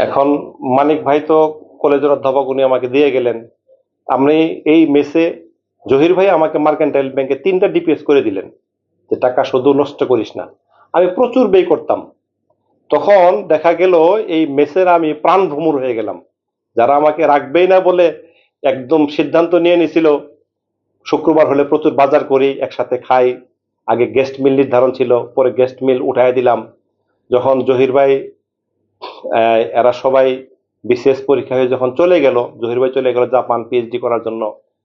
এখন মানিক ভাই তো কলেজের অধ্যাপক, উনি আমাকে দিয়ে গেলেন। আমি এই মেসে জহির ভাই আমাকে মার্কেন্টাইল ব্যাংকে 3টা ডিপিএস করে দিলেন, যে টাকা শুধু নষ্ট করিস না। আমি প্রচুর ব্যয় করতাম। তখন দেখা গেল এই মেসের আমি প্রাণ ভ্রমর হয়ে গেলাম। যারা আমাকে রাখবেই না বলে একদম সিদ্ধান্ত নিয়ে নিছিল, শুক্রবার হলে প্রচুর বাজার করি, একসাথে খাই। আগে গেস্ট মিল নির্ধারণ ছিল, পরে গেস্ট মিল উঠাই দিলাম। যখন জহির ভাই এরা সবাই বিসিএস পরীক্ষা হয়ে যখন চলে গেল, জহির ভাই চলে গেল জাপান পিএইচডি করার জন্য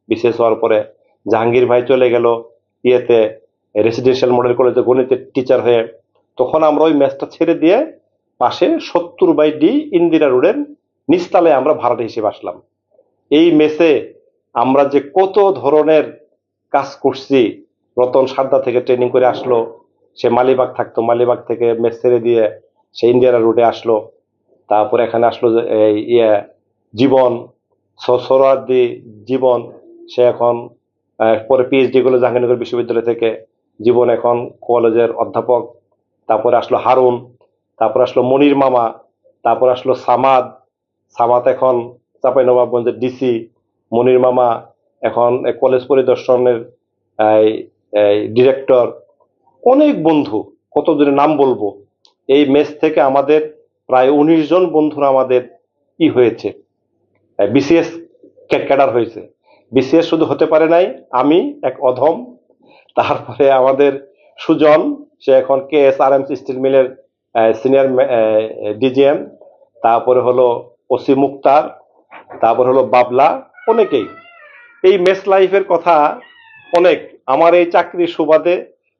বিসিএস হওয়ার পরে, জাহাঙ্গীর ভাই চলে গেল ইয়েতে রেসিডেন্সিয়াল মডেল কলেজে গণিতের টিচার হয়ে, তখন আমরা ওই ম্যাচটা ছেড়ে দিয়ে পাশে 70/D ইন্দিরা রোডের নিচতলায় আমরা ভাড়াটে হিসেবে আসলাম। এই মেসে আমরা যে কত ধরনের কাজ করছি। রতন সারদা থেকে ট্রেনিং করে আসলো, সে মালিবাগ থাকতো, মালিবাগ থেকে মেস ছেড়ে দিয়ে সে ইন্দিরা রোডে আসলো। তারপরে এখানে আসলো যে এই জীবন, সোহরাওয়ার্দী জীবন, সে এখন পরে পিএইচডি করলো জাহাঙ্গীরনগর বিশ্ববিদ্যালয় থেকে। জীবন এখন কলেজের অধ্যাপক। তারপরে আসলো হারুন, তারপরে আসলো মনির মামা, তারপর আসলো সামাদ। সামাদ এখন চাঁপাইনবাবগঞ্জের ডিসি। মনির মামা এখন কলেজ পরিদর্শনের ডিরেক্টর। অনেক বন্ধু, কতজনের নাম বলবো। এই মেস থেকে আমাদের প্রায় 19 জন বন্ধুরা আমাদের কি হয়েছে, বিসিএস ক্যাডার হয়েছে। বিসিএস শুধু হতে পারে নাই, আমি এক অধম। তারপরে আমাদের সুজন, সে এখন KSRMC স্টিল মিলের সিনিয়র ডিজিএম। তারপরে হলো ওসি মুক্তার, তারপর হলো বাবলা। অনেকেই এই মেস লাইফের কথা অনেক। আমার এই চাকরির সুবাদে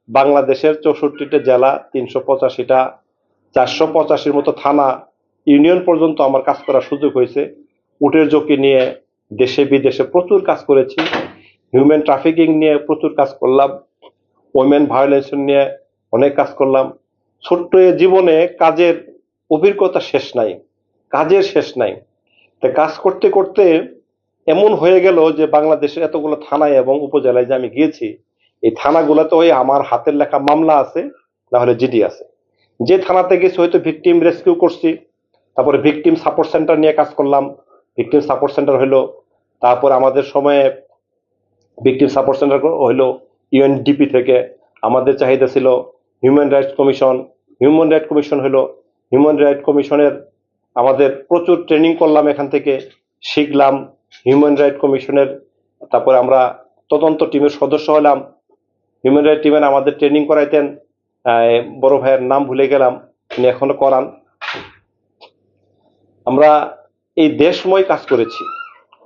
বাংলাদেশের 64টা জেলা, 385টা, 485-র মতো থানা, ইউনিয়ন পর্যন্ত আমার কাজ করার সুযোগ হয়েছে। উটের ঝুঁকি নিয়ে দেশে বিদেশে প্রচুর কাজ করেছি। হিউম্যান ট্রাফিকিং নিয়ে প্রচুর কাজ করলাম। ওমেন ভায়োলেন্স নিয়ে অনেক কাজ করলাম। ছোট্ট জীবনে কাজের অভিজ্ঞতা শেষ নাই, কাজের শেষ নাই। তা কাজ করতে করতে এমন হয়ে গেল যে বাংলাদেশের এতগুলো থানায় এবং উপজেলায় যে আমি গিয়েছি, এই থানাগুলোতে ওই আমার হাতের লেখা মামলা আছে, না হলে জিডি আছে। যে থানাতে গেছি হয়তো ভিকটিম রেস্কিউ করছি, তারপরে ভিকটিম সাপোর্ট সেন্টার নিয়ে কাজ করলাম। ভিকটিম সাপোর্ট সেন্টার হইলো, তারপর আমাদের সময়ে ভিকটিম সাপোর্ট সেন্টার হইলো ইউএনডিপি থেকে। আমাদের চাহিদা ছিল human rights commission. Human right commission হইলো, হিউম্যান রাইট কমিশনের আমাদের প্রচুর ট্রেনিং করলাম, এখান থেকে শিখলাম হিউম্যান রাইট কমিশনের। তারপরে আমরা তদন্ত টিমের সদস্য হলাম। হিউম্যান রাইট টিমের আমাদের ট্রেনিং করাইতেন বড় ভাইয়ের নাম ভুলে গেলাম, তিনি এখনো করান। আমরা এই দেশময় কাজ করেছি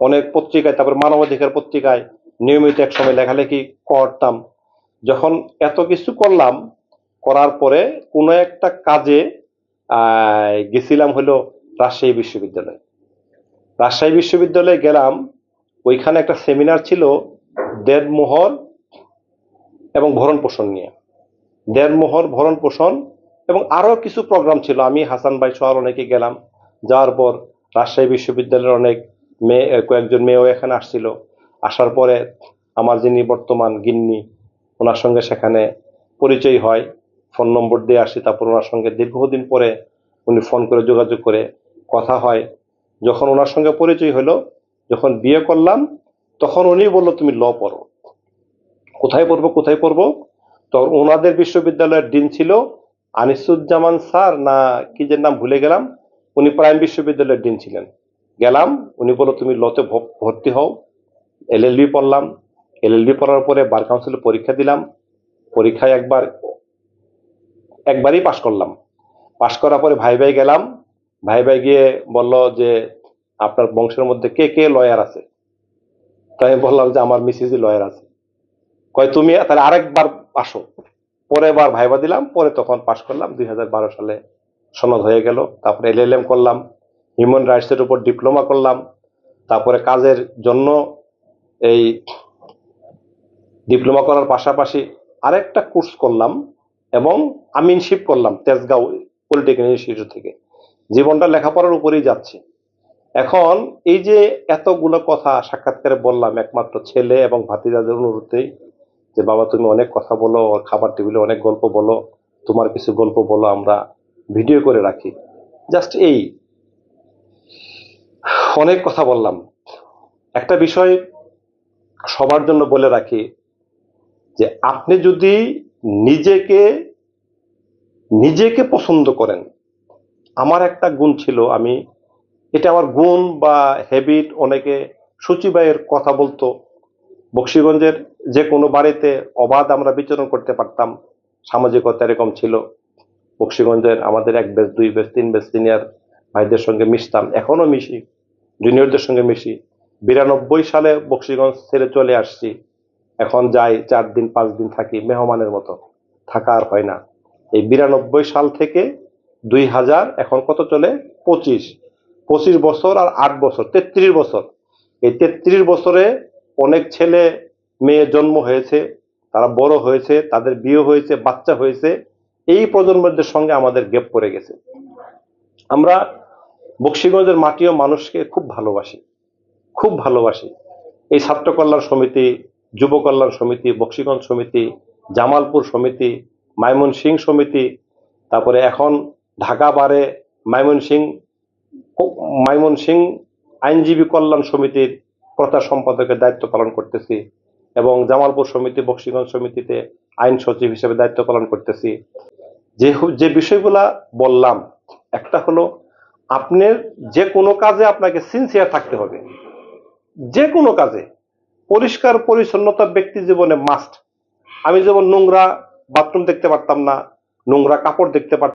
অনেক পত্রিকায়, তারপর মানবাধিকার পত্রিকায় নিয়মিত এক সময় লেখালেখি করতাম। যখন এত কিছু করলাম, করার পরে কোনো একটা কাজে গেছিলাম হলো রাজশাহী বিশ্ববিদ্যালয়। রাজশাহী বিশ্ববিদ্যালয়ে গেলাম, ওইখানে একটা সেমিনার ছিল দেড়মোহর এবং ভরণ পোষণ নিয়ে। দেড়মোহর, ভরণ পোষণ এবং আরো কিছু প্রোগ্রাম ছিল। আমি, হাসান ভাই সহ অনেকে গেলাম। যাওয়ার পর রাজশাহী বিশ্ববিদ্যালয়ের অনেক মেয়ে, কয়েকজন মেয়েও এখানে আসছিল। আসার পরে আমার যিনি বর্তমান গিন্নি, ওনার সঙ্গে সেখানে পরিচয় হয়। ফোন নম্বর দিয়ে আসি, তারপর ওনার সঙ্গে দীর্ঘদিন পরে উনি ফোন করে যোগাযোগ করে কথা হয়। যখন ওনার সঙ্গে পরিচয় হলো, যখন বিয়ে করলাম, তখন উনি বললো তুমি ল পড়ো। কোথায় পড়বো কোথায় পড়বো? তো ওনাদের বিশ্ববিদ্যালয়ের ডিন ছিল আনিসুজ্জামান স্যার, না কি যে নাম ভুলে গেলাম। উনি প্রাইম বিশ্ববিদ্যালয়ের ডিন ছিলেন। গেলাম, উনি বললো তুমি লতে ভর্তি হও। এলএলবি পড়লাম। এলএলবি পড়ার পরে বার কাউন্সিলে পরীক্ষা দিলাম। পরীক্ষায় একবারই পাশ করলাম। পাশ করার পরে ভাই ভাই গেলাম। ভাই ভাই গিয়ে বলল যে আপনার বংশের মধ্যে কে কে লয়ার আছে? তাই আমি বললাম যে আমার মিসেসই লয়ার আছে। কয় তুমি তাহলে আরেকবার আসো। পরের বার ভাইবা দিলাম, পরে তখন পাশ করলাম। 2012 সালে সনদ হয়ে গেল। তারপরে এলএলএম করলাম, হিউম্যান রাইটস এর উপর ডিপ্লোমা করলাম। তারপরে কাজের জন্য এই ডিপ্লোমা করার পাশাপাশি আরেকটা কোর্স করলাম এবং আমিনশিপ করলাম তেজগাঁও পলিটেকনিক ইনস্টিটিউট থেকে। জীবনটা লেখাপড়ার উপরেই যাচ্ছে। এখন এই যে এতগুলো কথা সাক্ষাৎকারে বললাম, একমাত্র ছেলে এবং ভাতিজাদের অনুরোধেই, যে বাবা তুমি অনেক কথা বলো, খাবার টেবিলে অনেক গল্প বলো, তোমার কিছু গল্প বলো, আমরা ভিডিও করে রাখি। জাস্ট এই অনেক কথা বললাম। একটা বিষয় সবার জন্য বলে রাখি, যে আপনি যদি নিজেকে নিজেকে পছন্দ করেন, আমার একটা গুণ ছিল, আমি এটা আমার গুণ বা হ্যাবিট, অনেকে সচিব ভাইয়ের কথা বলতো, বকশীগঞ্জের যে কোনো বাড়িতে অবাধ আমরা বিচরণ করতে পারতাম, সামাজিকতা এরকম ছিল। বকশীগঞ্জের আমাদের 1 ব্যাচ 2 ব্যাচ 3 ব্যাচ সিনিয়র ভাইদের সঙ্গে মিশতাম, এখনো মিশি, জুনিয়রদের সঙ্গে মিশি। 92 সালে বকশীগঞ্জ ছেড়ে চলে আসছি, এখন যাই 4 দিন 5 দিন থাকি, মেহমানের মতো, থাকা আর হয় না। এই 92 সাল থেকে 2000 এখন কত চলে, 25 বছর আর 8 বছর, 33 বছর। এই 33 বছরে অনেক ছেলে মেয়ে জন্ম হয়েছে, তারা বড় হয়েছে, তাদের বিয়ে হয়েছে, বাচ্চা হয়েছে। এই প্রজন্মদের সঙ্গে আমাদের গ্যাপ পড়ে গেছে। আমরা বকশীগঞ্জের মাটি ও মানুষকে খুব ভালোবাসি, খুব ভালোবাসি। এই ছাত্র কল্যাণ সমিতি, যুব কল্যাণ সমিতি, বকশীগঞ্জ সমিতি, জামালপুর সমিতি, ময়মনসিংহ সমিতি, তারপরে এখন ঢাকা বারে ময়মনসিংহ ময়মনসিংহ আইনজীবী কল্যাণ সমিতির প্রচার সম্পাদকের দায়িত্ব পালন করতেছি, এবং জামালপুর সমিতি, বকশীগঞ্জ সমিতিতে আইন সচিব হিসেবে দায়িত্ব পালন করতেছি। যে যে বিষয়গুলা বললাম, একটা হলো আপনার যে কোনো কাজে আপনাকে সিনসিয়ার থাকতে হবে, যে কোনো কাজে। পরিষ্কার পরিচ্ছন্নতা ব্যক্তি জীবনে মাস্ট। আমি যেমন নোংরা বাথরুম দেখতে পারতাম না, নোংরা কাপড় দেখতে পারতাম